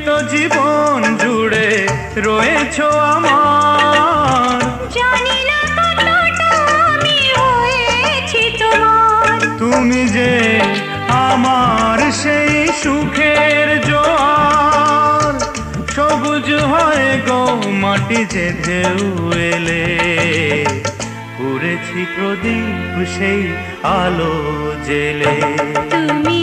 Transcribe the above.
তো জীবন জুড়ে রয়েছো আমার, জানি না কতটা আমি হয়েছি তোমার। তুমি যে আমার সেই সুখের জোয়ার, সবুজ হয় গো মাটি যে ঢেউ এলে, পুড়েছি প্রদীপ সেই আলো জেলে। তুমি